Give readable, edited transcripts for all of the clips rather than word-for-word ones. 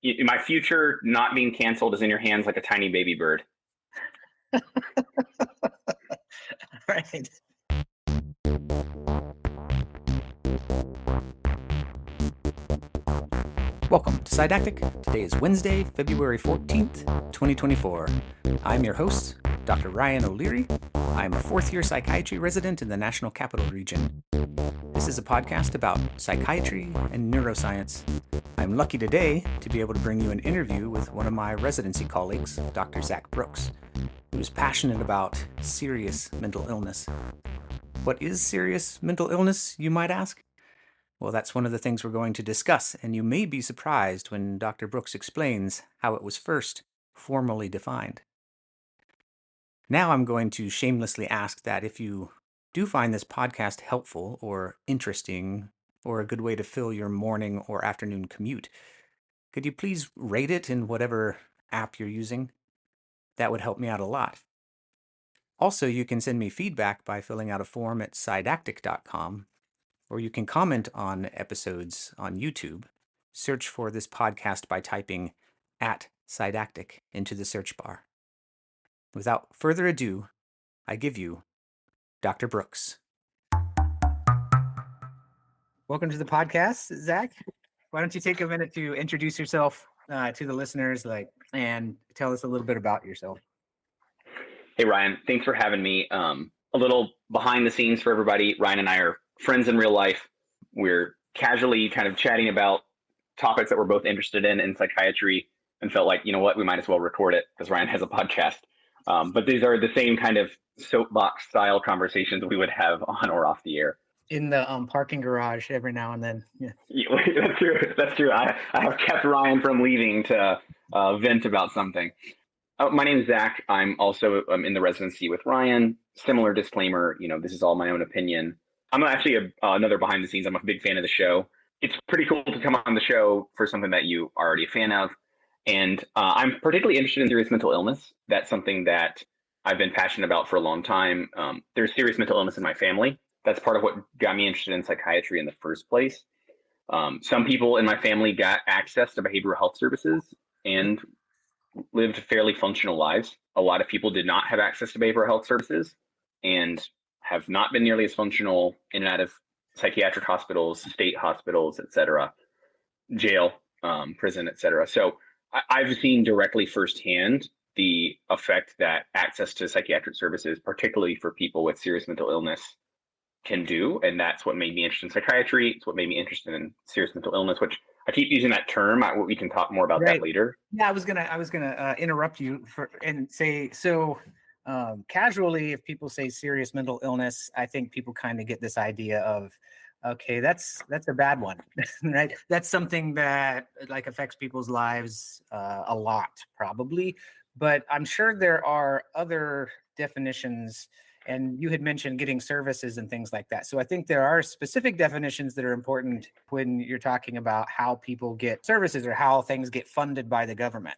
My future not being canceled is in your hands like a tiny baby bird. Right. Welcome to Didactic. Today is Wednesday, February 14th, 2024. I'm your host, Dr. Ryan O'Leary. I'm a fourth-year psychiatry resident in the National Capital Region. This is a podcast about psychiatry and neuroscience. I'm lucky today to be able to bring you an interview with one of my residency colleagues, Dr. Zac Brooks, who is passionate about serious mental illness. What is serious mental illness, you might ask? Well, that's one of the things we're going to discuss, and you may be surprised when Dr. Brooks explains how it was first formally defined. Now I'm going to shamelessly ask that if you do find this podcast helpful or interesting or a good way to fill your morning or afternoon commute, could you please rate it in whatever app you're using? That would help me out a lot. Also, you can send me feedback by filling out a form at Cydactic.com, or you can comment on episodes on YouTube. Search for this podcast by typing @Cydactic into the search bar. Without further ado, I give you Dr. Brooks. Welcome to the podcast, Zac. Why don't you take a minute to introduce yourself to the listeners, and tell us a little bit about yourself. Hey, Ryan, thanks for having me. A little behind the scenes for everybody. Ryan and I are friends in real life. We're casually kind of chatting about topics that we're both interested in psychiatry, and felt like, you know what, we might as well record it because Ryan has a podcast. But these are the same kind of soapbox style conversations we would have on or off the air. In the parking garage every now and then. Yeah. That's true. That's true. I have kept Ryan from leaving to vent about something. My name is Zac. I'm also in the residency with Ryan. Similar disclaimer, this is all my own opinion. I'm actually another behind the scenes. I'm a big fan of the show. It's pretty cool to come on the show for something that you are already a fan of. And I'm particularly interested in serious mental illness. That's something that I've been passionate about for a long time. There's serious mental illness in my family. That's part of what got me interested in psychiatry in the first place. Some people in my family got access to behavioral health services and lived fairly functional lives. A lot of people did not have access to behavioral health services and have not been nearly as functional in and out of psychiatric hospitals, state hospitals, et cetera, jail, prison, et cetera. So I've seen directly firsthand the effect that access to psychiatric services, particularly for people with serious mental illness, can do. And that's what made me interested in psychiatry. It's what made me interested in serious mental illness, which I keep using that term. We can talk more about that later. Yeah, I was gonna interrupt you and say, so casually, if people say serious mental illness, I think people kind of get this idea of, okay, that's a bad one, right? That's something that affects people's lives a lot, probably. But I'm sure there are other definitions. And you had mentioned getting services and things like that. So I think there are specific definitions that are important when you're talking about how people get services or how things get funded by the government.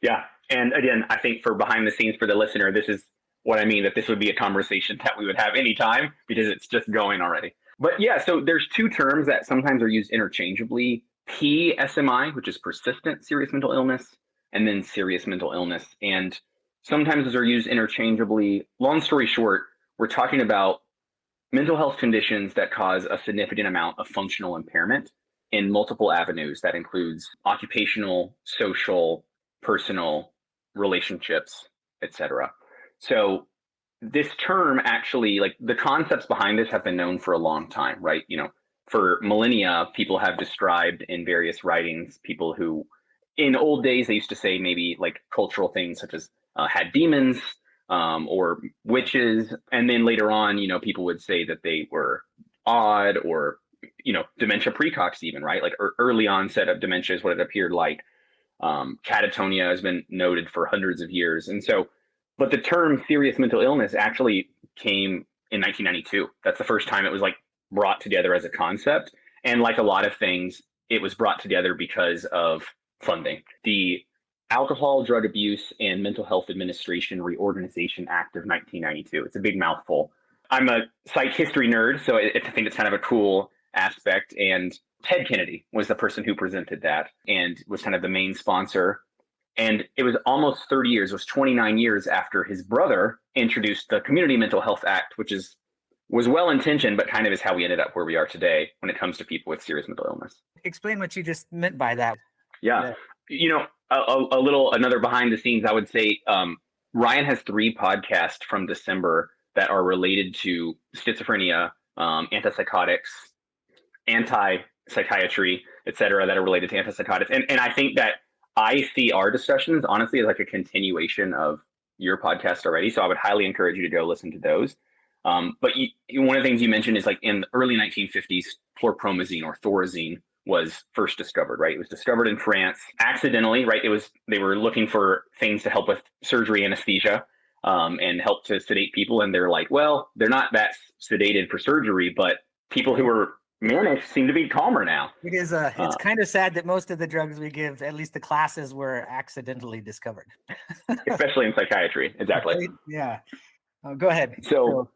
Yeah. And again, I think for behind the scenes for the listener, this is what I mean, that this would be a conversation that we would have anytime because it's just going already. But yeah, so there's two terms that sometimes are used interchangeably: PSMI, which is persistent serious mental illness, and then serious mental illness. And sometimes those are used interchangeably. Long story short, we're talking about mental health conditions that cause a significant amount of functional impairment in multiple avenues. That includes occupational, social, personal, relationships, etc. So this term actually, the concepts behind this have been known for a long time, right? For millennia, people have described in various writings people who, in old days, they used to say maybe cultural things such as had demons or witches. And then later on, people would say that they were odd or, dementia precox even, right? Early onset of dementia is what it appeared like. Catatonia has been noted for hundreds of years. And so, but the term serious mental illness actually came in 1992. That's the first time it was brought together as a concept. And like a lot of things, it was brought together because of funding. The Alcohol, Drug Abuse, and Mental Health Administration Reorganization Act of 1992. It's a big mouthful. I'm a psych history nerd, so I think it's kind of a cool aspect. And Ted Kennedy was the person who presented that and was kind of the main sponsor. And it was almost 30 years, it was 29 years after his brother introduced the Community Mental Health Act, which was well-intentioned, but kind of is how we ended up where we are today when it comes to people with serious mental illness. Explain what you just meant by that. Yeah. Another behind the scenes, I would say, Ryan has 3 podcasts from December that are related to schizophrenia, antipsychotics, anti-psychiatry, et cetera, that are related to antipsychotics. And I think that I see our discussions, honestly, as like a continuation of your podcast already. So I would highly encourage you to go listen to those. But one of the things you mentioned is like in the early 1950s, chlorpromazine or thorazine was first discovered, right? It was discovered in France accidentally, right? They were looking for things to help with surgery anesthesia and help to sedate people. And they're like, well, they're not that sedated for surgery, but people who were manic seem to be calmer now. It is it's kind of sad that most of the drugs we give, at least the classes, were accidentally discovered. Especially in psychiatry. Exactly. Yeah. Go ahead. So,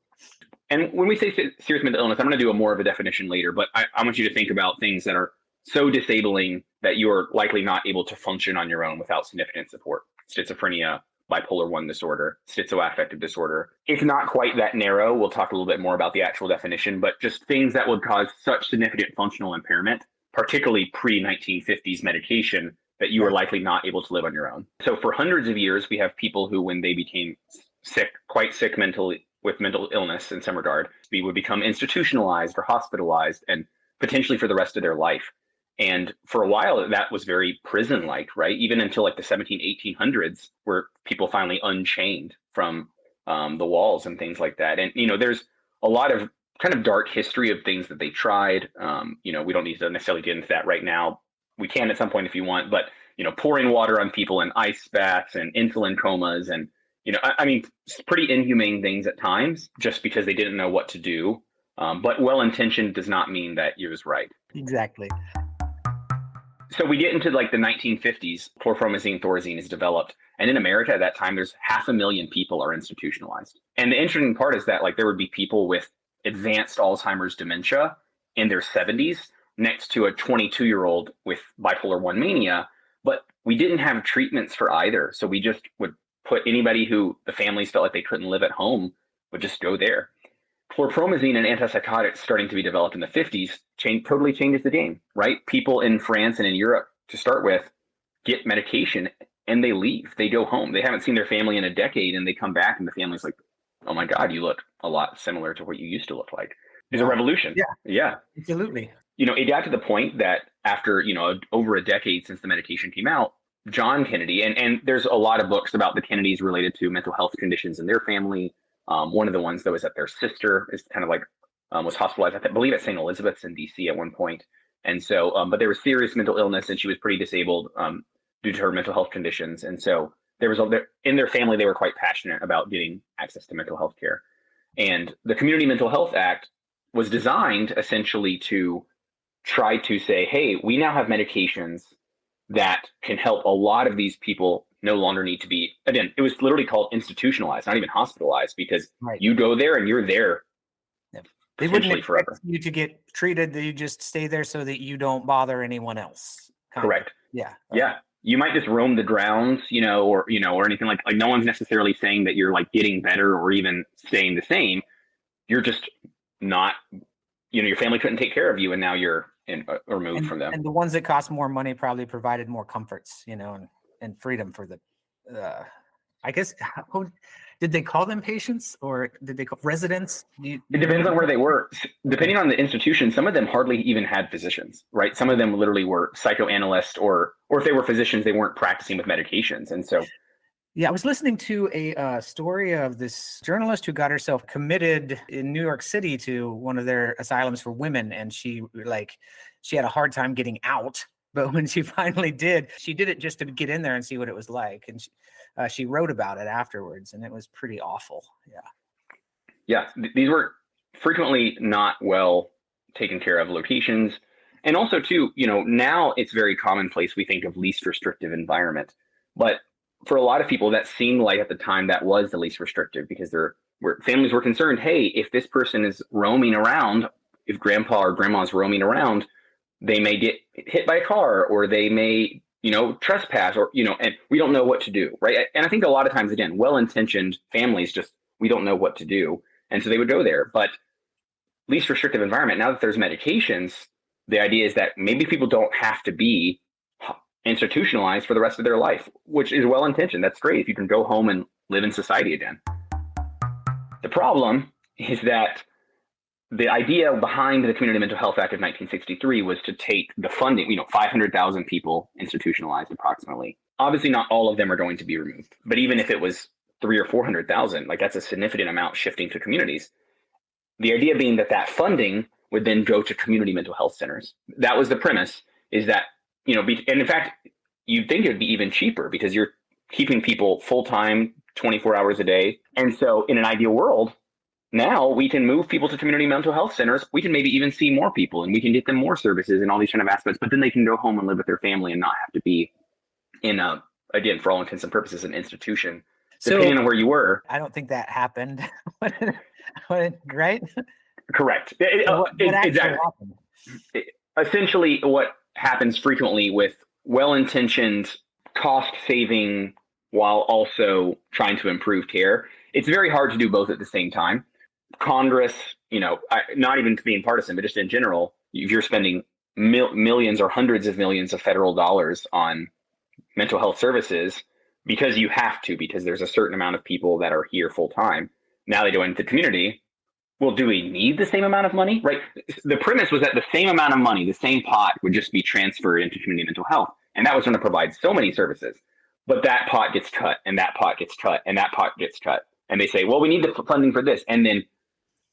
and when we say serious mental illness, I'm going to do more of a definition later, but I want you to think about things that are so disabling that you are likely not able to function on your own without significant support. Schizophrenia, bipolar 1 disorder, schizoaffective disorder. It's not quite that narrow. We'll talk a little bit more about the actual definition, but just things that would cause such significant functional impairment, particularly pre-1950s medication, that you are likely not able to live on your own. So for hundreds of years, we have people who, when they became sick, quite sick mentally, with mental illness in some regard, they would become institutionalized or hospitalized and potentially for the rest of their life. And for a while, that was very prison-like, right? Even until like the 1800s, where people finally unchained from the walls and things like that. And, there's a lot of kind of dark history of things that they tried. We don't need to necessarily get into that right now. We can at some point if you want, but, pouring water on people and ice baths and insulin comas and, it's pretty inhumane things at times just because they didn't know what to do. But well-intentioned does not mean that it was right. Exactly. So we get into like the 1950s, chlorpromazine, thorazine is developed. And in America at that time, there's 500,000 people are institutionalized. And the interesting part is that like there would be people with advanced Alzheimer's dementia in their 70s next to a 22-year-old with bipolar 1 mania, but we didn't have treatments for either. So we just would put anybody who the families felt like they couldn't live at home would just go there. Chlorpromazine and antipsychotics starting to be developed in the 50s totally changes the game, right? People in France and in Europe, to start with, get medication and they leave. They go home. They haven't seen their family in a decade and they come back and the family's like, oh my God, you look a lot similar to what you used to look like. It's a revolution. Yeah. Absolutely. It got to the point that after, over a decade since the medication came out, John Kennedy, and there's a lot of books about the Kennedys related to mental health conditions in their family. One of the ones that was that their sister is kind of like was hospitalized, I believe, at St. Elizabeth's in DC at one point. And so, but there was serious mental illness and she was pretty disabled due to her mental health conditions. And so in their family, they were quite passionate about getting access to mental health care. And the Community Mental Health Act was designed essentially to try to say, hey, we now have medications that can help a lot of these people no longer need to be, again, it was literally called institutionalized, not even hospitalized, because you go there and you're there they wouldn't expect forever. You to get treated, you just stay there so that you don't bother anyone else. Correct. Yeah. Yeah. You might just roam the grounds, or anything like no one's necessarily saying that you're like getting better or even staying the same. You're just not, your family couldn't take care of you and now you're removed from them. And the ones that cost more money probably provided more comforts, and freedom for the, I guess, did they call them patients or did they call residents? It depends on where they were. Depending on the institution, some of them hardly even had physicians, right? Some of them literally were psychoanalysts or if they were physicians, they weren't practicing with medications. And so, yeah, I was listening to a story of this journalist who got herself committed in New York City to one of their asylums for women. And she had a hard time getting out. But when she finally did, she did it just to get in there and see what it was like. And she wrote about it afterwards, and it was pretty awful. Yeah. These were frequently not well taken care of locations. And also, too, now it's very commonplace. We think of least restrictive environment. But for a lot of people, that seemed like at the time that was the least restrictive because families were concerned, hey, if this person is roaming around if grandpa or grandma's roaming around, they may get hit by a car, or they may, trespass, or, and we don't know what to do, right? And I think a lot of times, again, well-intentioned families just, we don't know what to do. And so they would go there. But least restrictive environment, now that there's medications, the idea is that maybe people don't have to be institutionalized for the rest of their life, which is well-intentioned. That's great if you can go home and live in society again. The problem is that the idea behind the Community Mental Health Act of 1963 was to take the funding, 500,000 people institutionalized approximately. Obviously, not all of them are going to be removed, but even if it was 300,000 or 400,000, like that's a significant amount shifting to communities. The idea being that funding would then go to community mental health centers. That was the premise, is that, and in fact, you'd think it would be even cheaper because you're keeping people full-time 24 hours a day. And so in an ideal world, now we can move people to community mental health centers. We can maybe even see more people, and we can get them more services and all these kind of aspects, but then they can go home and live with their family and not have to be in again, for all intents and purposes, an institution, depending on where you were. I don't think that happened. Right? Correct. What Exactly. happened? Essentially, what happens frequently with well-intentioned cost saving while also trying to improve care, it's very hard to do both at the same time. Congress, not even being partisan, but just in general, if you're spending millions or hundreds of millions of federal dollars on mental health services because you have to, because there's a certain amount of people that are here full time. Now they go into the community. Well, do we need the same amount of money? Right. The premise was that the same amount of money, the same pot, would just be transferred into community mental health. And that was going to provide so many services. But that pot gets cut, and that pot gets cut, and that pot gets cut. And they say, well, we need the funding for this. And then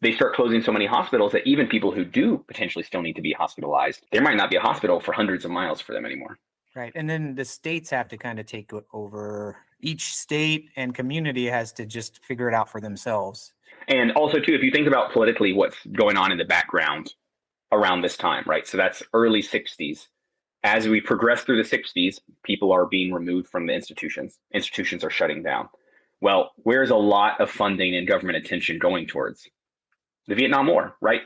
they start closing so many hospitals that even people who do potentially still need to be hospitalized, there might not be a hospital for hundreds of miles for them anymore. Right. And then the states have to kind of take over. Each state and community has to just figure it out for themselves. And also, too, if you think about politically what's going on in the background around this time, right? So that's early 60s. As we progress through the 60s, people are being removed from the institutions. Institutions are shutting down. Well, where's a lot of funding and government attention going towards? The Vietnam War, right?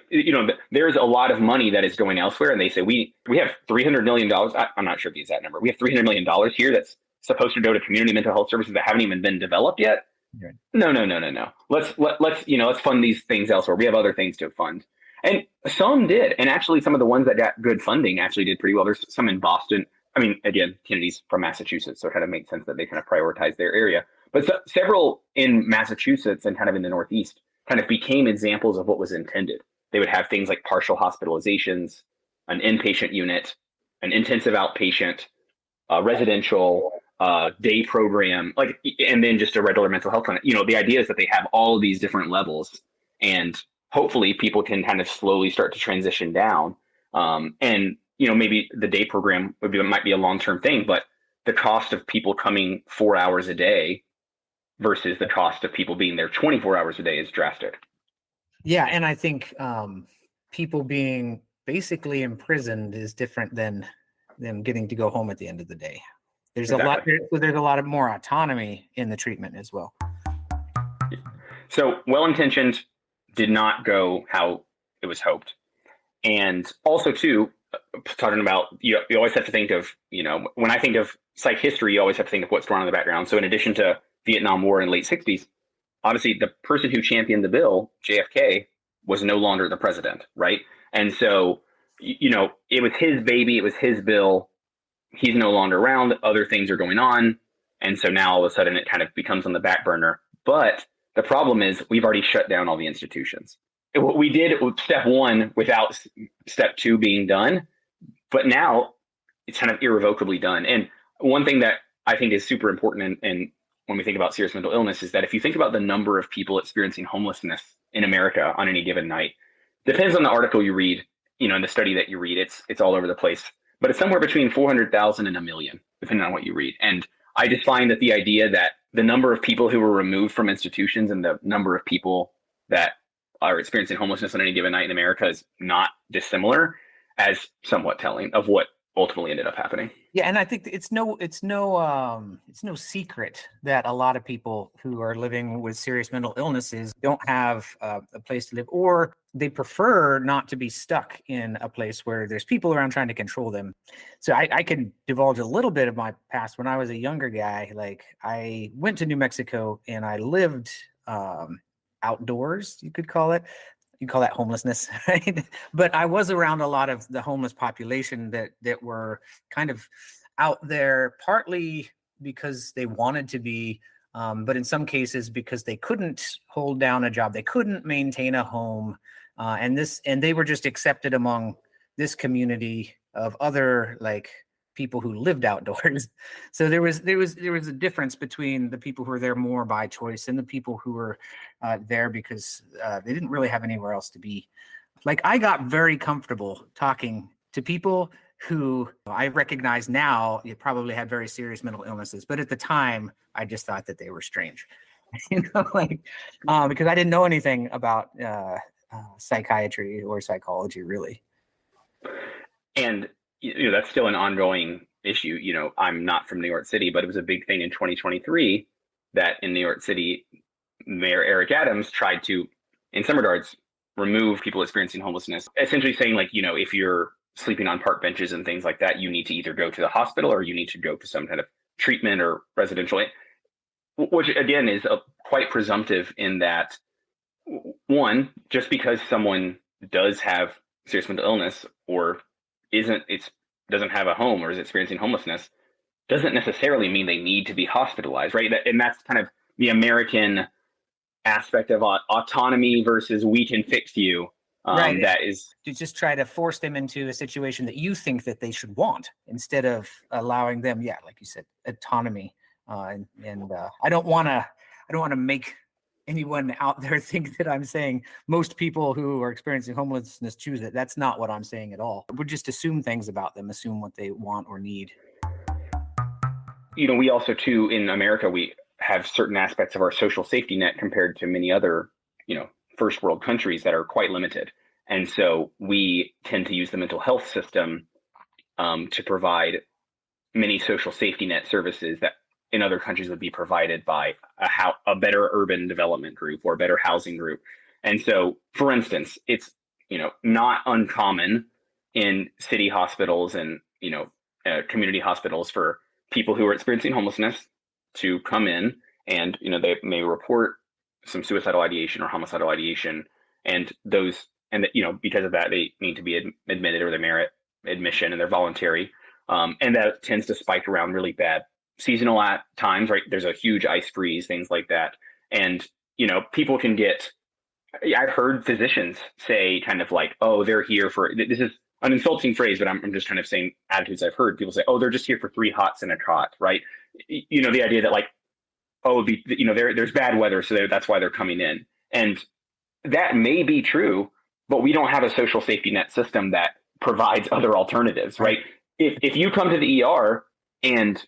There's a lot of money that is going elsewhere. And they say, we have $300 million. I'm not sure the exact number. We have $300 million here that's supposed to go to community mental health services that haven't even been developed yet. Right. No. Let's fund these things elsewhere. We have other things to fund. And some did. And actually, some of the ones that got good funding actually did pretty well. There's some in Boston. I mean, again, Kennedy's from Massachusetts, so it kind of makes sense that they kind of prioritize their area. But several in Massachusetts and kind of in the Northeast kind of became examples of what was intended. They would have things like partial hospitalizations, an inpatient unit, an intensive outpatient, residential, day program, and then just a regular mental health clinic. The idea is that they have all of these different levels, and hopefully people can kind of slowly start to transition down. And maybe the day program might be a long-term thing, but the cost of people coming 4 hours a day versus the cost of people being there 24 hours a day is drastic. Yeah. And I think people being basically imprisoned is different than them getting to go home at the end of the day. There's exactly. There's a lot of more autonomy in the treatment as well. So well-intentioned did not go how it was hoped. And also too, talking about, you always have to think of, when I think of psych history, you always have to think of what's going on in the background. So in addition to Vietnam War in late 60s, obviously the person who championed the bill, JFK, was no longer the president, right? And so, it was his baby, it was his bill. He's no longer around, other things are going on. And so now all of a sudden it kind of becomes on the back burner. But the problem is we've already shut down all the institutions. We did step one without step two being done, but now it's kind of irrevocably done. And one thing that I think is super important and when we think about serious mental illness is that if you think about the number of people experiencing homelessness in America on any given night, depends on the article you read, and the study that you read, it's all over the place, but it's somewhere between 400,000 and 1 million, depending on what you read. And I just find that the idea that the number of people who were removed from institutions and the number of people that are experiencing homelessness on any given night in America is not dissimilar as somewhat telling of what ultimately ended up happening. Yeah, and I think it's no secret that a lot of people who are living with serious mental illnesses don't have a place to live, or they prefer not to be stuck in a place where there's people around trying to control them. So I can divulge a little bit of my past. When I was a younger guy, like I went to New Mexico and I lived outdoors, you could call it. You call that homelessness, right? But I was around a lot of the homeless population that were kind of out there, partly because they wanted to be, but in some cases because they couldn't hold down a job, they couldn't maintain a home, and they were just accepted among this community of other like people who lived outdoors. So there was a difference between the people who were there more by choice and the people who were there because they didn't really have anywhere else to be. Like I got very comfortable talking to people who I recognize now you probably had very serious mental illnesses, but at the time I just thought that they were strange, like because I didn't know anything about psychiatry or psychology really. And that's still an ongoing issue. I'm not from New York City, but it was a big thing in 2023 that in New York City, Mayor Eric Adams tried to, in some regards, remove people experiencing homelessness, essentially saying like, if you're sleeping on park benches and things like that, you need to either go to the hospital or you need to go to some kind of treatment or residential, which again is quite presumptive in that, one, just because someone does have serious mental illness or doesn't have a home or is experiencing homelessness doesn't necessarily mean they need to be hospitalized, right? And that's kind of the American aspect of autonomy versus we can fix you. Right. That is to just try to force them into a situation that you think that they should want instead of allowing them, yeah, like you said, autonomy. And I don't want to make anyone out there think that I'm saying most people who are experiencing homelessness choose it. That's not what I'm saying at all. We just assume things about them, assume what they want or need. We also too in America we have certain aspects of our social safety net compared to many other first world countries that are quite limited, and so we tend to use the mental health system to provide many social safety net services that in other countries would be provided by a better urban development group or a better housing group. And so, for instance, it's not uncommon in city hospitals and community hospitals for people who are experiencing homelessness to come in and they may report some suicidal ideation or homicidal ideation, and because of that they need to be admitted or they merit admission and they're voluntary, and that tends to spike around really bad seasonal at times, right? There's a huge ice freeze, things like that, and people can get. I've heard physicians say kind of like, oh, they're here for, this is an insulting phrase, but I'm just kind of saying attitudes I've heard. People say, oh, they're just here for 3 hots and a cot, right? The idea that like, oh, there's bad weather, so that's why they're coming in. And that may be true, but we don't have a social safety net system that provides other alternatives, right? If you come to the ER and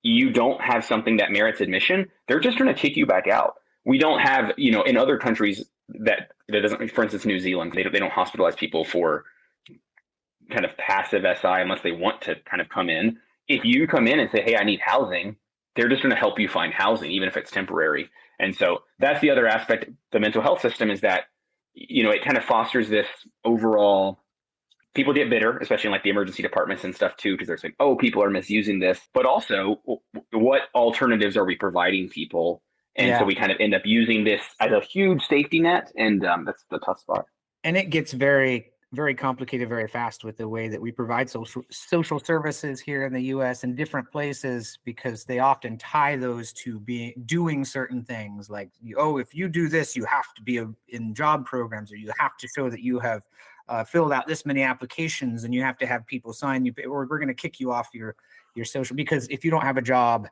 you don't have something that merits admission, they're just going to kick you back out. We don't have, in other countries that doesn't, for instance, New Zealand, they don't hospitalize people for kind of passive SI unless they want to kind of come in. If you come in and say, hey, I need housing, they're just going to help you find housing, even if it's temporary. And so that's the other aspect. The mental health system is that, it kind of fosters this overall, people get bitter, especially in like the emergency departments and stuff too, because they're saying, oh, people are misusing this, but also what alternatives are we providing people? And so we kind of end up using this as a huge safety net. And that's the tough spot. And it gets very, very complicated very fast with the way that we provide social services here in the U.S. and different places, because they often tie those to doing certain things like, if you do this, you have to be in job programs, or you have to show that you have filled out this many applications and you have to have people sign you, or we're going to kick you off your social, because if you don't have a job,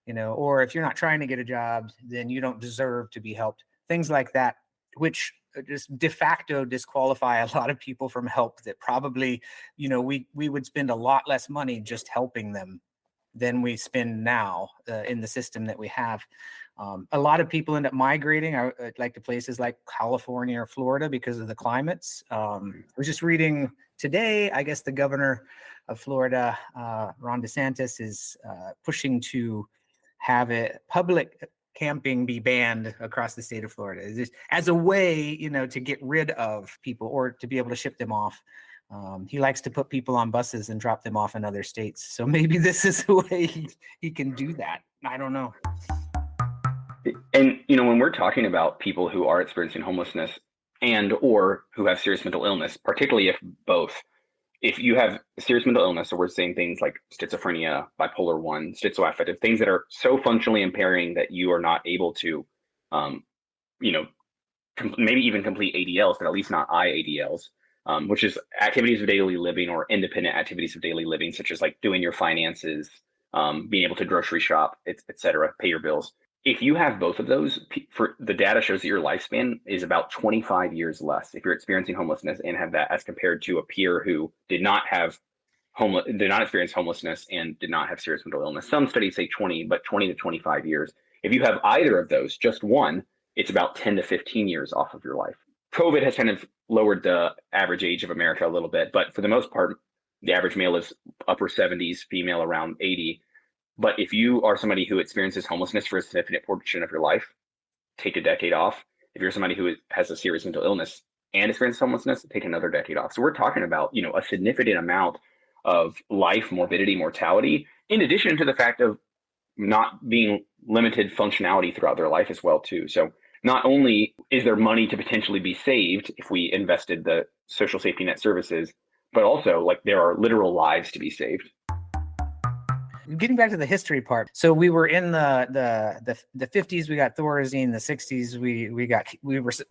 or if you're not trying to get a job, then you don't deserve to be helped. Things like that, which just de facto disqualify a lot of people from help that probably, we would spend a lot less money just helping them than we spend now in the system that we have. A lot of people end up migrating like to places like California or Florida because of the climates. I was just reading today, I guess the governor of Florida, Ron DeSantis, is pushing to have it public camping be banned across the state of Florida as a way, to get rid of people or to be able to ship them off. He likes to put people on buses and drop them off in other states. So maybe this is a way he can do that. I don't know. And, when we're talking about people who are experiencing homelessness and or who have serious mental illness, particularly if you have serious mental illness, so we're saying things like schizophrenia, bipolar 1, schizoaffective, things that are so functionally impairing that you are not able to, maybe even complete ADLs, but at least not IADLs, which is activities of daily living or independent activities of daily living, such as like doing your finances, being able to grocery shop, et cetera, pay your bills. If you have both of those, for the data shows that your lifespan is about 25 years less if you're experiencing homelessness and have that, as compared to a peer who did not experience homelessness and did not have serious mental illness. Some studies say 20 to 25 years. If you have either of those, just one, it's about 10 to 15 years off of your life. COVID has kind of lowered the average age of America a little bit, but for the most part, the average male is upper 70s, female around 80. But if you are somebody who experiences homelessness for a significant portion of your life, take a decade off. If you're somebody who has a serious mental illness and experiences homelessness, take another decade off. So we're talking about, a significant amount of life, morbidity, mortality, in addition to the fact of not being limited functionality throughout their life as well, too. So not only is there money to potentially be saved if we invested the social safety net services, but also like there are literal lives to be saved. Getting back to the history part, so we were in the 50s. We got Thorazine. The 60s,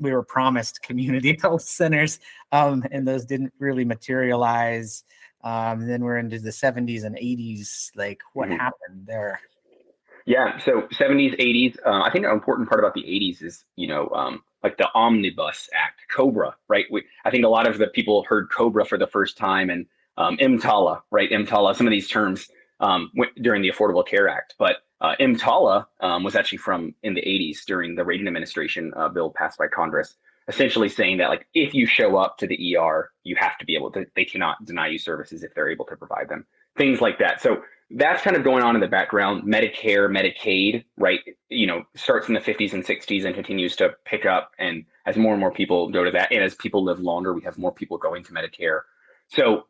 we were promised community health centers, and those didn't really materialize. Then we're into the 70s and 80s. Like, what happened there? Yeah, so 70s, 80s. I think an important part about the 80s is, like the Omnibus Act, COBRA, right? I think a lot of the people heard COBRA for the first time, and EMTALA, right? EMTALA, some of these terms during the Affordable Care Act. But EMTALA was actually from in the 80s during the Reagan administration bill passed by Congress, essentially saying that like if you show up to the ER, you have to be able to, they cannot deny you services if they're able to provide them, things like that. So that's kind of going on in the background. Medicare, Medicaid, right, starts in the 50s and 60s and continues to pick up. And as more and more people go to that, and as people live longer, we have more people going to Medicare. So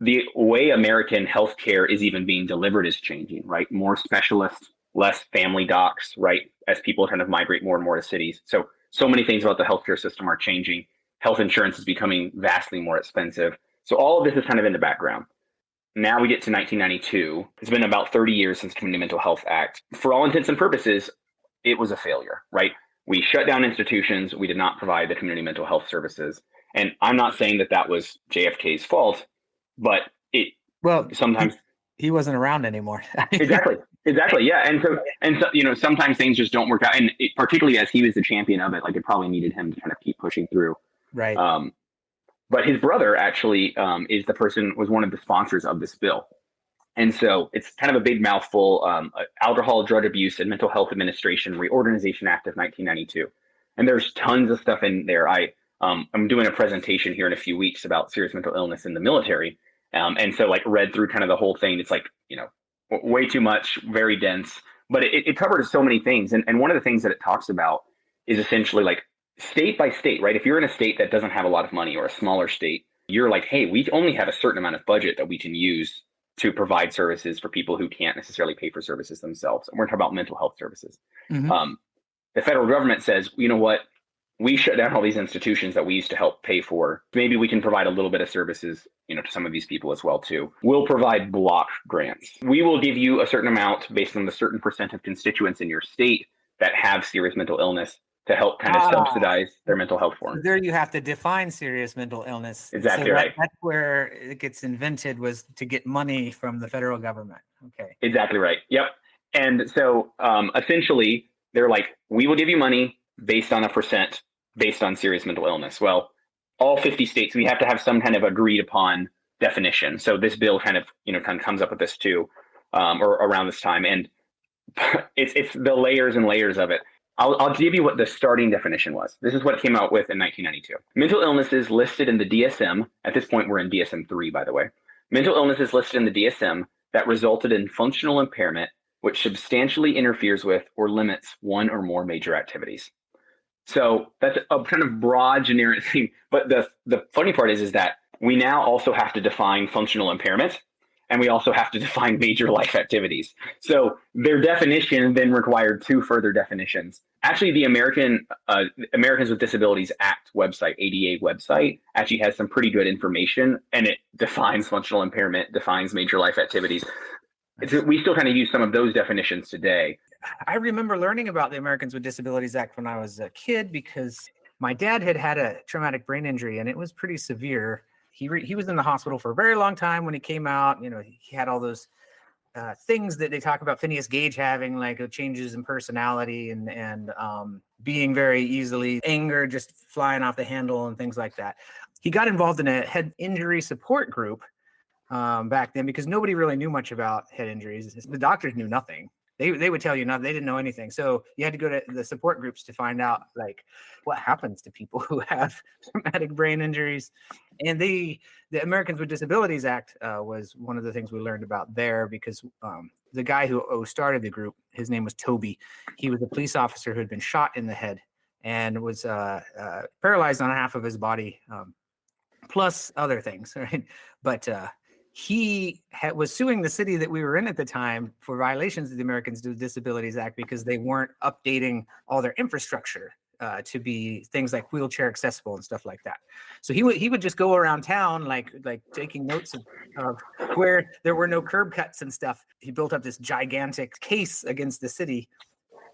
the way American healthcare is even being delivered is changing, right? More specialists, less family docs, right? As people kind of migrate more and more to cities. So many things about the healthcare system are changing. Health insurance is becoming vastly more expensive. So all of this is kind of in the background. Now we get to 1992. It's been about 30 years since the Community Mental Health Act. For all intents and purposes, it was a failure, right? We shut down institutions. We did not provide the community mental health services. And I'm not saying that was JFK's fault, but sometimes he wasn't around anymore. Exactly. Yeah. And so, sometimes things just don't work out. And particularly as he was the champion of it, like it probably needed him to kind of keep pushing through. Right. But his brother actually was one of the sponsors of this bill. And so it's kind of a big mouthful, Alcohol, Drug Abuse, and Mental Health Administration Reorganization Act of 1992. And there's tons of stuff in there. I'm doing a presentation here in a few weeks about serious mental illness in the military. And so like read through kind of the whole thing. It's like, way too much, very dense, but it covers so many things. And one of the things that it talks about is essentially like state by state, right? If you're in a state that doesn't have a lot of money or a smaller state, you're like, hey, we only have a certain amount of budget that we can use to provide services for people who can't necessarily pay for services themselves. And we're talking about mental health services. Mm-hmm. The federal government says, you know what? We shut down all these institutions that we used to help pay for. Maybe we can provide a little bit of services, to some of these people as well, too. We'll provide block grants. We will give you a certain amount based on the certain percent of constituents in your state that have serious mental illness to help kind of subsidize their mental health for them. There you have to define serious mental illness. Exactly right. That's where it gets invented, was to get money from the federal government. Okay. Exactly right. Yep. And so essentially, they're like, we will give you money based on a percent based on serious mental illness. Well, all 50 states, we have to have some kind of agreed upon definition. So this bill kind of comes up with this too, or around this time. And it's the layers and layers of it. I'll give you what the starting definition was. This is what it came out with in 1992. Mental illnesses listed in the DSM, at this point we're in DSM-3, by the way, mental illness is listed in the DSM that resulted in functional impairment, which substantially interferes with or limits one or more major activities. So that's a kind of broad, generic thing. But the funny part is that we now also have to define functional impairment, and we also have to define major life activities. So their definition then required two further definitions. Actually, the Americans with Disabilities Act website, ADA website, actually has some pretty good information, and it defines functional impairment, defines major life activities. We still kind of use some of those definitions today. I remember learning about the Americans with Disabilities Act when I was a kid because my dad had a traumatic brain injury, and it was pretty severe. He was in the hospital for a very long time. When he came out, he had all those things that they talk about Phineas Gage having, like changes in personality and being very easily anger, just flying off the handle and things like that. He got involved in a head injury support group back then because nobody really knew much about head injuries. The doctors knew nothing. They would tell you nothing. They didn't know anything. So you had to go to the support groups to find out like what happens to people who have traumatic brain injuries. And the Americans with Disabilities Act was one of the things we learned about there because the guy who started the group, his name was Toby. He was a police officer who had been shot in the head and was paralyzed on half of his body, plus other things, right? But he was suing the city that we were in at the time for violations of the Americans with Disabilities Act because they weren't updating all their infrastructure to be things like wheelchair accessible and stuff like that. So he would just go around town like taking notes of where there were no curb cuts and stuff. He built up this gigantic case against the city.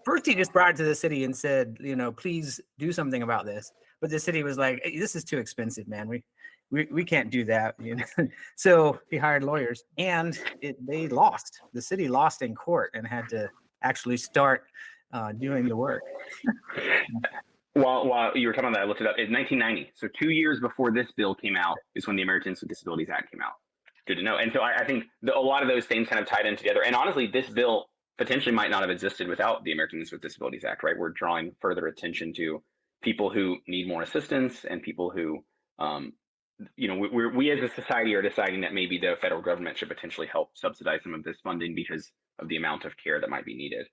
First, he just brought it to the city and said, please do something about this. But the city was like, hey, this is too expensive, man. We can't do that. So he hired lawyers, and they lost. The city lost in court and had to actually start doing the work. While you were talking about that, I looked it up. It's 1990. So 2 years before this bill came out is when the Americans with Disabilities Act came out. Good to know. And so I think a lot of those things kind of tied in together. And honestly, this bill potentially might not have existed without the Americans with Disabilities Act, right? We're drawing further attention to people who need more assistance and people who, we as a society are deciding that maybe the federal government should potentially help subsidize some of this funding because of the amount of care that might be needed.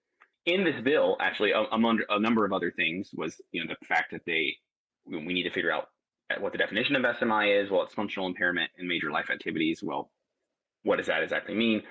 In this bill, actually, among a number of other things was, the fact that we need to figure out what the definition of SMI is. Well, it's functional impairment in major life activities. Well, what does that exactly mean?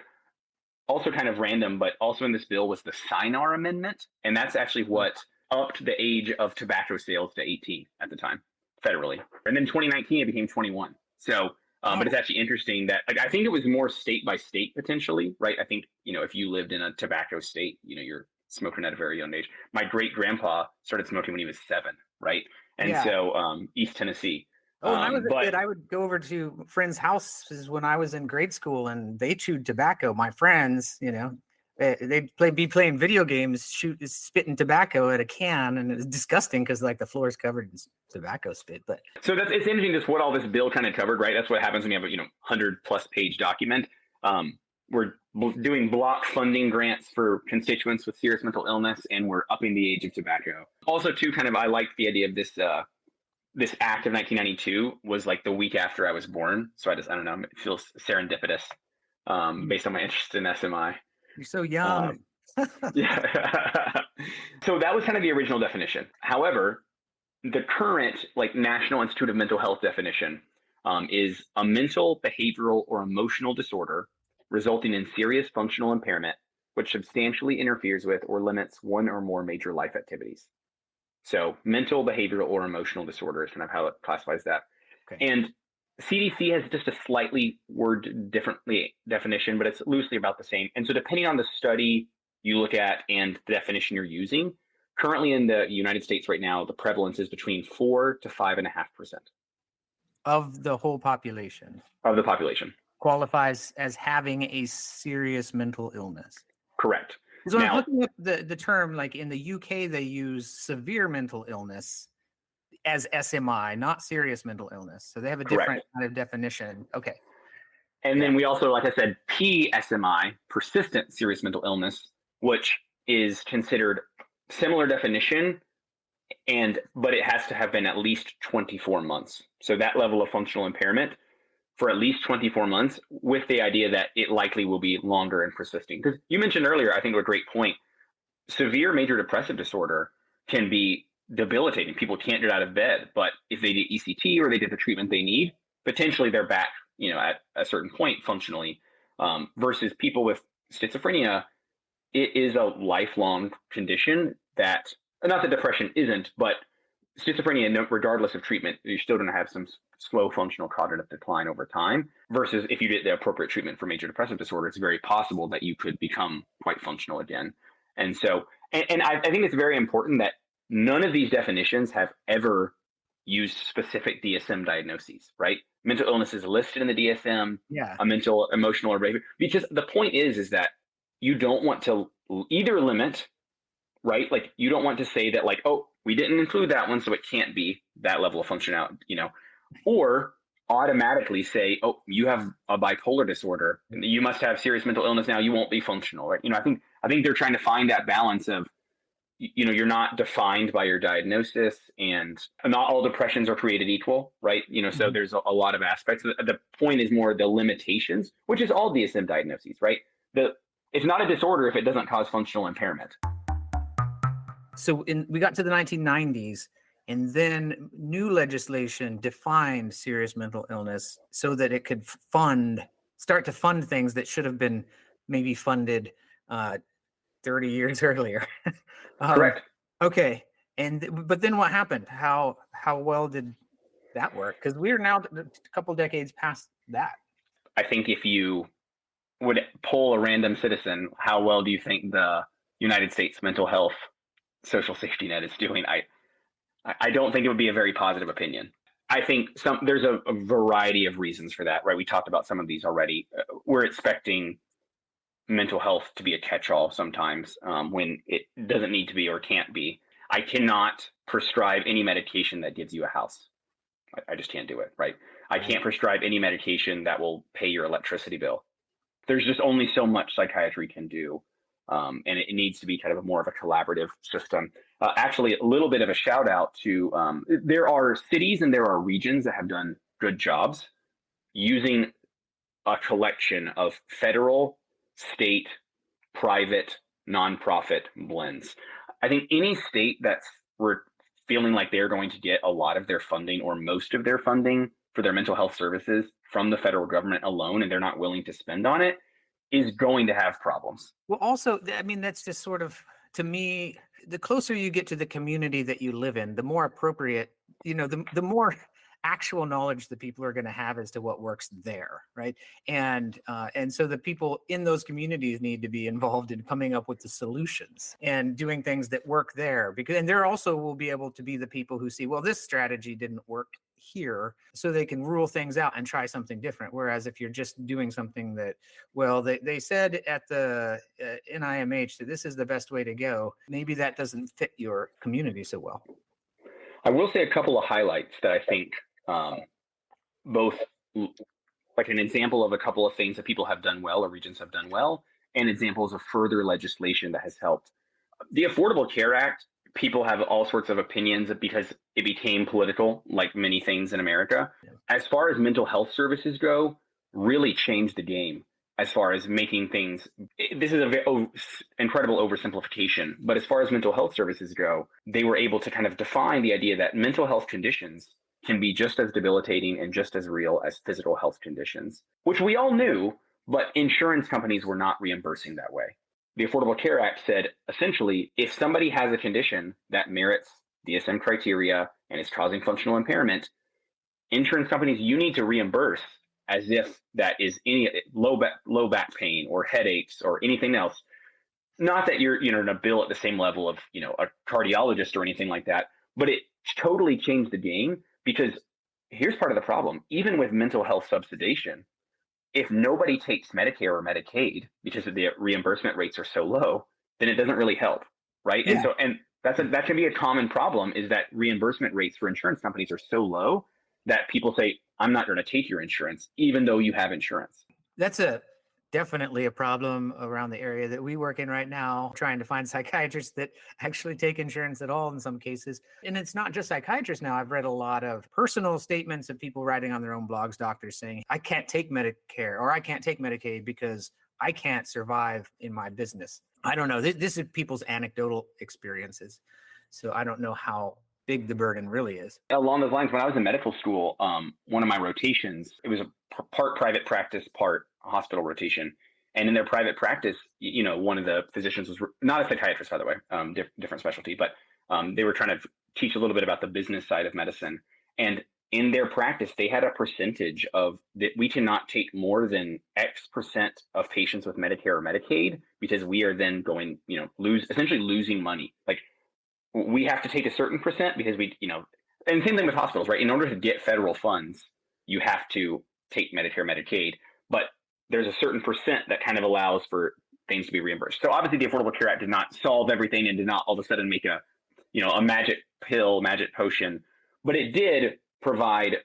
Also kind of random, but also in this bill was the SINAR amendment. And that's actually what upped the age of tobacco sales to 18 at the time, federally. And then 2019, it became 21. So, but it's actually interesting that, I think it was more state by state potentially, right? I think, if you lived in a tobacco state, you're smoking at a very young age. My great grandpa started smoking when he was 7, right? And so East Tennessee. When I was a kid, I would go over to friends' houses when I was in grade school, and they chewed tobacco. My friends, they'd be playing video games, spitting tobacco at a can, and it was disgusting because the floor is covered in tobacco spit. But so it's interesting just what all this bill kind of covered, right? That's what happens when you have a 100+ page document. We're doing block funding grants for constituents with serious mental illness, and we're upping the age of tobacco. Also, too, I like the idea of this act of 1992 was the week after I was born. So I don't know, it feels serendipitous based on my interest in SMI. You're so young. Yeah. So that was kind of the original definition. However, the current National Institute of Mental Health definition is a mental, behavioral, or emotional disorder resulting in serious functional impairment, which substantially interferes with or limits one or more major life activities. So mental, behavioral, or emotional disorder is kind of how it classifies that. Okay. And CDC has just a slightly word differently definition, but it's loosely about the same. And so depending on the study you look at and the definition you're using, currently in the United States right now, the prevalence is between 4 to 5.5% of the whole population. Of the population qualifies as having a serious mental illness. Correct. So I'm looking at the term, in the UK, they use severe mental illness as SMI, not serious mental illness. So they have a different kind of definition. Okay. And then we also, like I said, PSMI, persistent serious mental illness, which is considered similar definition, but it has to have been at least 24 months. So that level of functional impairment for at least 24 months with the idea that it likely will be longer and persisting. Because you mentioned earlier, I think a great point, severe major depressive disorder can be debilitating. People can't get out of bed, but if they did ECT or they did the treatment they need, potentially they're back, at a certain point functionally, versus people with schizophrenia. It is a lifelong condition that, not that depression isn't, but schizophrenia, regardless of treatment, you're still going to have some slow functional cognitive decline over time, versus if you get the appropriate treatment for major depressive disorder, it's very possible that you could become quite functional again. And so, and I think it's very important that none of these definitions have ever used specific DSM diagnoses, right? Mental illness is listed in the DSM, Yeah. a mental, emotional, or behavior, because the point is that you don't want to either limit, right? Like you don't want to say that like, oh, we didn't include that one, so it can't be that level of functionality, or automatically say, oh, you have a bipolar disorder, you must have serious mental illness now, you won't be functional, right? I think they're trying to find that balance of, you're not defined by your diagnosis, and not all depressions are created equal, right? So there's a lot of aspects. The point is more the limitations, which is all DSM diagnoses, right? It's not a disorder if it doesn't cause functional impairment. So we got to the 1990s, and then new legislation defined serious mental illness so that it could start to fund things that should have been maybe funded 30 years earlier. Correct. Okay. But then what happened? How well did that work? Because we are now a couple decades past that. I think if you would poll a random citizen, how well do you think the United States mental health social safety net is doing? I don't think it would be a very positive opinion. I think there's a variety of reasons for that, right? We talked about some of these already. We're expecting mental health to be a catch-all sometimes, when it doesn't need to be or can't be. I cannot prescribe any medication that gives you a house. I just can't do it, right? I can't prescribe any medication that will pay your electricity bill. There's just only so much psychiatry can do. And it needs to be kind of more of a collaborative system. Actually, a little bit of a shout out to, there are cities and there are regions that have done good jobs using a collection of federal, state, private, nonprofit blends. I think any state that's we're feeling like they're going to get a lot of their funding or most of their funding for their mental health services from the federal government alone, and they're not willing to spend on it, is going to have problems. Well, also, I mean, that's just sort of, to me, the closer you get to the community that you live in, the more appropriate, the more actual knowledge that people are going to have as to what works there, right? And so the people in those communities need to be involved in coming up with the solutions and doing things that work there, and there also will be able to be the people who see, well, this strategy didn't work here, so they can rule things out and try something different. Whereas if you're just doing something that, well, they said at the NIMH that this is the best way to go, maybe that doesn't fit your community so well. I will say a couple of highlights that I think both like an example of a couple of things that people have done well or regions have done well, and examples of further legislation that has helped. The Affordable Care Act, people have all sorts of opinions because it became political, like many things in America. As far as mental health services go, really changed the game as far as making things. This is a very incredible oversimplification, but as far as mental health services go, they were able to kind of define the idea that mental health conditions can be just as debilitating and just as real as physical health conditions, which we all knew, but insurance companies were not reimbursing that way. The Affordable Care Act said, essentially, if somebody has a condition that merits DSM criteria and is causing functional impairment, insurance companies, you need to reimburse as if that is any low back pain or headaches or anything else. Not that you're going to bill at the same level of a cardiologist or anything like that, but it totally changed the game, because here's part of the problem. Even with mental health subsidization, if nobody takes Medicare or Medicaid because the reimbursement rates are so low, then it doesn't really help, right? Yeah. And that can be a common problem, is that reimbursement rates for insurance companies are so low that people say, I'm not going to take your insurance, even though you have insurance. That's a definitely a problem around the area that we work in right now, trying to find psychiatrists that actually take insurance at all in some cases. And it's not just psychiatrists now. I've read a lot of personal statements of people writing on their own blogs, doctors saying, I can't take Medicare or I can't take Medicaid because I can't survive in my business. I don't know. This is people's anecdotal experiences. So I don't know how big the burden really is. Along those lines, when I was in medical school, one of my rotations, it was a part private practice, part hospital rotation. And in their private practice, one of the physicians was not a psychiatrist, by the way, different specialty, but they were trying to teach a little bit about the business side of medicine. And in their practice, they had a percentage of that we cannot take more than X percent of patients with Medicare or Medicaid because we are then going, essentially losing money. Like we have to take a certain percent because and same thing with hospitals, right? In order to get federal funds, you have to take Medicare, Medicaid, but there's a certain percent that kind of allows for things to be reimbursed. So obviously the Affordable Care Act did not solve everything and did not all of a sudden make a magic pill, magic potion, but it did provide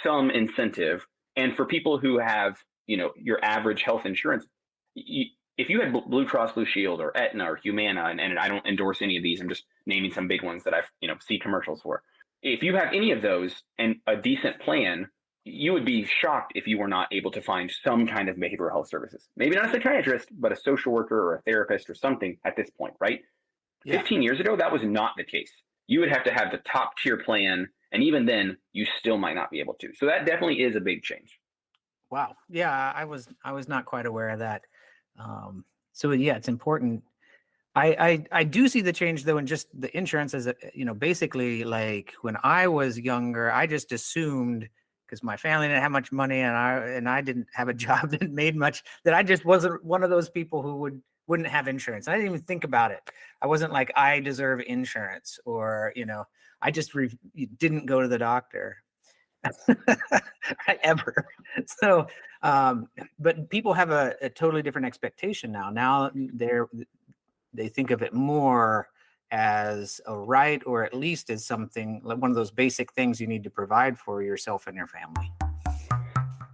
some incentive. And for people who have, your average health insurance, if you had Blue Cross Blue Shield or Aetna or Humana, and I don't endorse any of these, I'm just naming some big ones that I've, see commercials for. If you have any of those and a decent plan, you would be shocked if you were not able to find some kind of behavioral health services. Maybe not a psychiatrist, but a social worker or a therapist or something at this point, right? Yeah. 15 years ago, that was not the case. You would have to have the top tier plan, and even then, you still might not be able to. So that definitely is a big change. Wow. Yeah, I was not quite aware of that. So yeah, it's important. I do see the change though in just the insurance as basically like when I was younger, I just assumed because my family didn't have much money and I didn't have a job that made much, that I just wasn't one of those people who wouldn't have insurance. I didn't even think about it. I wasn't like, I deserve insurance or, I just didn't go to the doctor ever. So, but people have a totally different expectation now. Now they think of it more as a right, or at least as something like one of those basic things you need to provide for yourself and your family.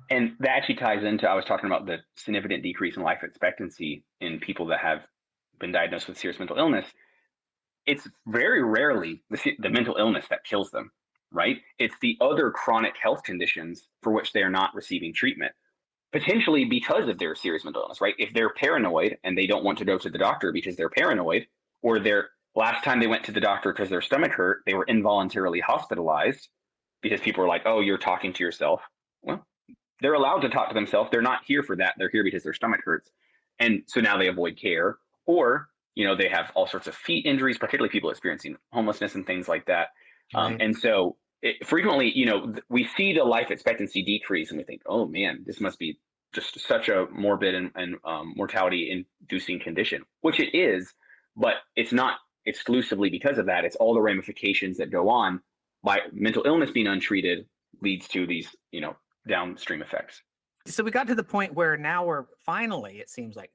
And that actually ties into, I was talking about the significant decrease in life expectancy in people that have been diagnosed with serious mental illness. It's very rarely the mental illness that kills them, right? It's the other chronic health conditions for which they are not receiving treatment, potentially because of their serious mental illness, right? If they're paranoid and they don't want to go to the doctor because they're paranoid, or their last time they went to the doctor because their stomach hurt, they were involuntarily hospitalized because people were like, oh, you're talking to yourself. Well, they're allowed to talk to themselves. They're not here for that. They're here because their stomach hurts. And so now they avoid care, or, they have all sorts of feet injuries, particularly people experiencing homelessness and things like that. Right. And so frequently, we see the life expectancy decrease and we think, oh man, this must be just such a morbid and mortality inducing condition, which it is, but it's not exclusively because of that. It's all the ramifications that go on by mental illness being untreated leads to these, downstream effects. So we got to the point where now we're finally, it seems like,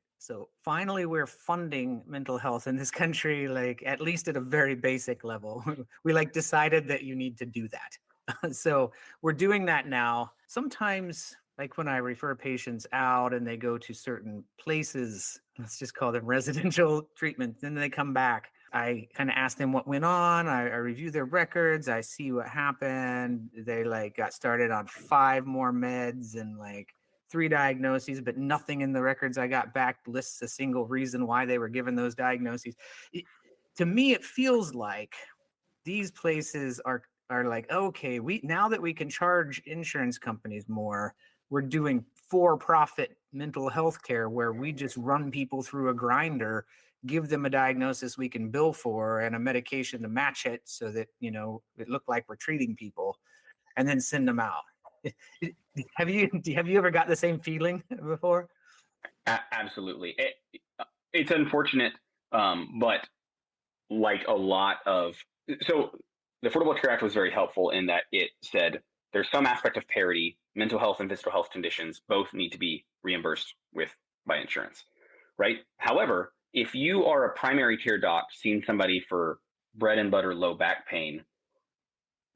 we're funding mental health in this country, like at least at a very basic level. We decided that you need to do that. So we're doing that now. Sometimes, like when I refer patients out and they go to certain places, let's just call them residential treatment, then they come back. I kind of ask them what went on. I review their records. I see what happened. They got started on 5 more meds and 3 diagnoses, but nothing in the records I got back lists a single reason why they were given those diagnoses. To me, it feels like these places are like, okay, now that we can charge insurance companies more, we're doing for-profit mental health care where we just run people through a grinder, give them a diagnosis we can bill for and a medication to match it so that, it looked like we're treating people, and then send them out. Have you ever got the same feeling before? Absolutely. It's unfortunate, but like a lot of, so the Affordable Care Act was very helpful in that it said there's some aspect of parity. Mental health and physical health conditions both need to be reimbursed by insurance, right? However, if you are a primary care doc seeing somebody for bread and butter low back pain,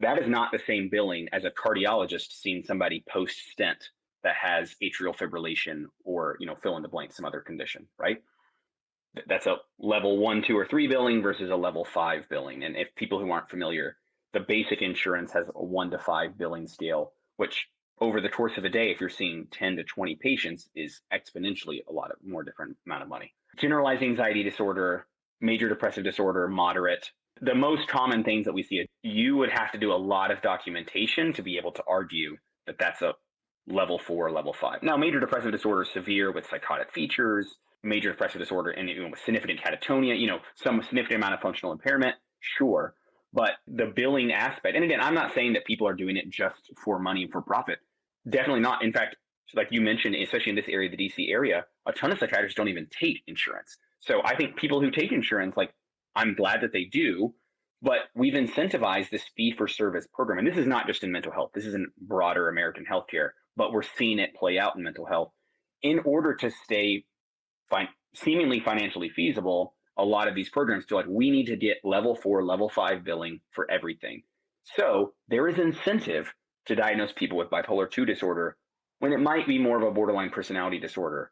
that is not the same billing as a cardiologist seeing somebody post-stent that has atrial fibrillation or, fill in the blank, some other condition, right? That's a level 1, 2, or 3 billing versus a level 5 billing. And if people who aren't familiar, the basic insurance has a 1 to 5 billing scale, which over the course of a day, if you're seeing 10 to 20 patients, is exponentially a lot of more different amount of money. Generalized anxiety disorder, major depressive disorder, moderate. The most common things that we see, you would have to do a lot of documentation to be able to argue that that's a level 4 or level 5. Now, major depressive disorder is severe with psychotic features, major depressive disorder and with significant catatonia, some significant amount of functional impairment, sure. But the billing aspect, and again, I'm not saying that people are doing it just for money and for profit. Definitely not. In fact, like you mentioned, especially in this area, the DC area, a ton of psychiatrists don't even take insurance. So I think people who take insurance, like, I'm glad that they do, but we've incentivized this fee-for-service program. And this is not just in mental health. This is in broader American healthcare, but we're seeing it play out in mental health. In order to stay seemingly financially feasible, a lot of these programs feel like we need to get level 4, level 5 billing for everything. So there is incentive to diagnose people with bipolar 2 disorder when it might be more of a borderline personality disorder.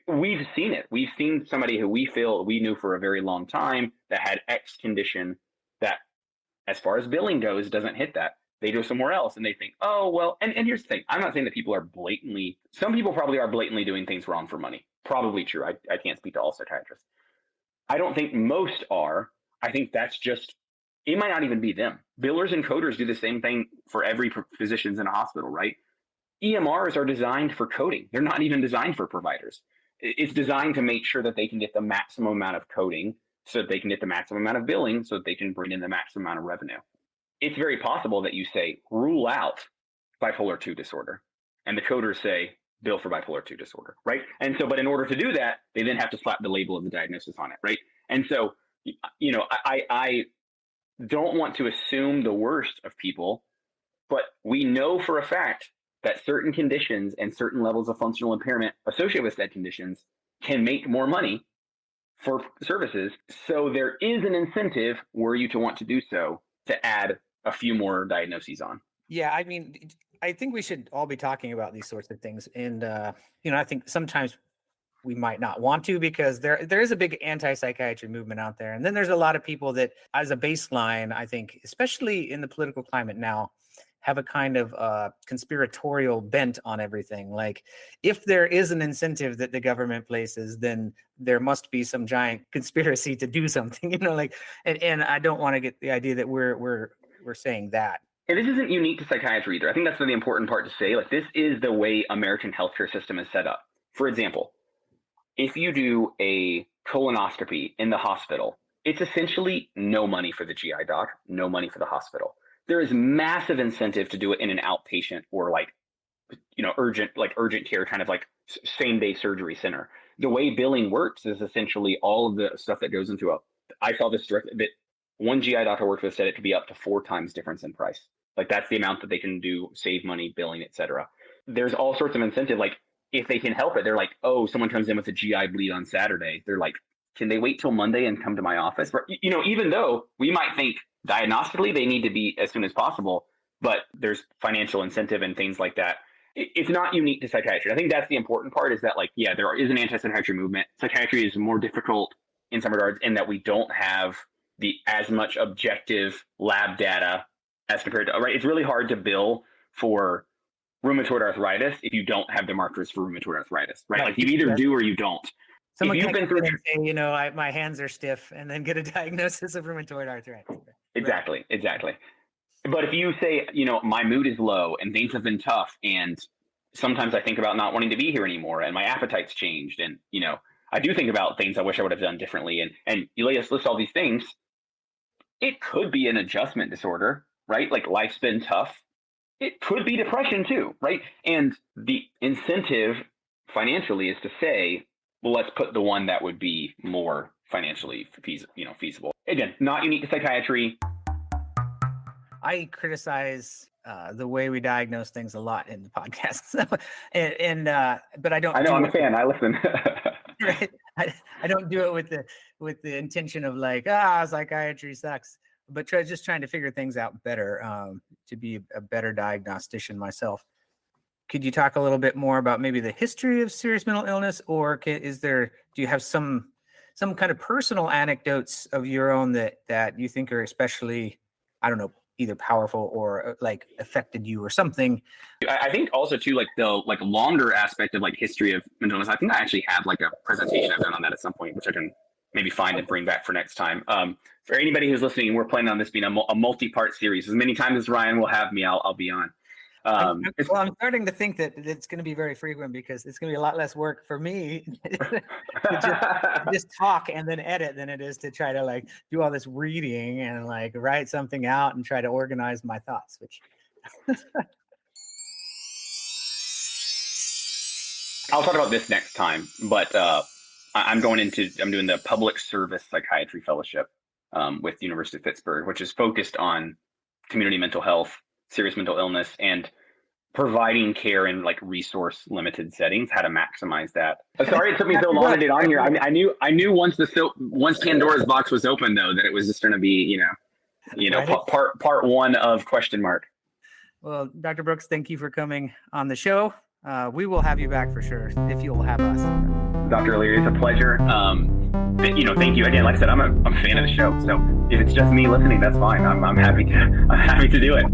We've seen it. We've seen somebody who we feel we knew for a very long time that had X condition that, as far as billing goes, doesn't hit that. They go somewhere else and they think, oh, well, and here's the thing. I'm not saying that people are some people probably are blatantly doing things wrong for money. Probably true. I can't speak to all psychiatrists. I don't think most are. I think that's just, it might not even be them. Billers and coders do the same thing for every physicians in a hospital, right? EMRs are designed for coding. They're not even designed for providers. It's designed to make sure that they can get the maximum amount of coding so that they can get the maximum amount of billing so that they can bring in the maximum amount of revenue. It's very possible that you say, rule out bipolar 2 disorder, and the coders say, bill for bipolar 2 disorder, right? And so, but in order to do that, they then have to slap the label of the diagnosis on it, right? And so, I don't want to assume the worst of people, but we know for a fact that certain conditions and certain levels of functional impairment associated with said conditions can make more money for services. So there is an incentive, were you to want to do so, to add a few more diagnoses on. Yeah, I mean, I think we should all be talking about these sorts of things. And, I think sometimes we might not want to because there is a big anti-psychiatry movement out there. And then there's a lot of people that, as a baseline, I think, especially in the political climate now, have a kind of conspiratorial bent on everything. Like, if there is an incentive that the government places, then there must be some giant conspiracy to do something, and I don't want to get the idea that we're saying that. And this isn't unique to psychiatry either. I think that's the important part to say. Like, this is the way American healthcare system is set up. For example, if you do a colonoscopy in the hospital, it's essentially no money for the GI doc, no money for the hospital. There is massive incentive to do it in an outpatient or urgent care, kind of like same day surgery center. The way billing works is essentially all of the stuff that goes into I saw this direct, that one GI doctor I worked with said it could be up to 4 times difference in price. Like, that's the amount that they can do, save money, billing, etc. There's all sorts of incentive. Like, if they can help it, they're like, oh, someone comes in with a GI bleed on Saturday. They're like, can they wait till Monday and come to my office? Even though we might think diagnostically they need to be as soon as possible, but there's financial incentive and things like that. It's not unique to psychiatry. I think that's the important part, is that, like, yeah, there is an anti-psychiatry movement. Psychiatry is more difficult in some regards in that we don't have as much objective lab data as compared to, right? It's really hard to bill for rheumatoid arthritis if you don't have the markers for rheumatoid arthritis, right? Like, you either do or you don't. Someone if you've been through, say, my hands are stiff, and then get a diagnosis of rheumatoid arthritis. Exactly. But if you say, my mood is low and things have been tough, and sometimes I think about not wanting to be here anymore, and my appetite's changed, and I do think about things I wish I would have done differently, and you list all these things, it could be an adjustment disorder, right? Like, life's been tough. It could be depression too, right? And the incentive financially is to say, well, let's put the one that would be more financially feasible. Again, not unique to psychiatry. I criticize the way we diagnose things a lot in the podcast, but I don't. I know, I'm a fan. I listen. Right? I don't do it with the intention of like, psychiatry sucks, but trying to figure things out better, to be a better diagnostician myself. could you talk a little bit more about maybe the history of serious mental illness, or do you have some kind of personal anecdotes of your own that you think are especially, I don't know, either powerful or like affected you or something? I think also too, like the longer aspect of like history of mental illness. I think I actually have like a presentation I've done on that at some point, which I can maybe find and bring back for next time. For anybody who's listening, we're planning on this being a multi-part series. As many times as Ryan will have me, I'll be on. I'm starting to think that it's going to be very frequent, because it's going to be a lot less work for me to just talk and then edit than it is to try to like do all this reading and like write something out and try to organize my thoughts, which I'll talk about this next time, but I'm doing the public service psychiatry fellowship with the University of Pittsburgh, which is focused on community mental health, serious mental illness, and providing care in like resource limited settings, how to maximize that. Sorry it took me so long to get on here. I knew once Pandora's box was open, though, that it was just going to be, part one of question mark. Well, Dr. Brooks, thank you for coming on the show. We will have you back for sure if you'll have us. Dr. O'Leary, it's a pleasure. Thank you again. Like I said, I'm a fan of the show, so if it's just me listening, that's fine. I'm happy to do it.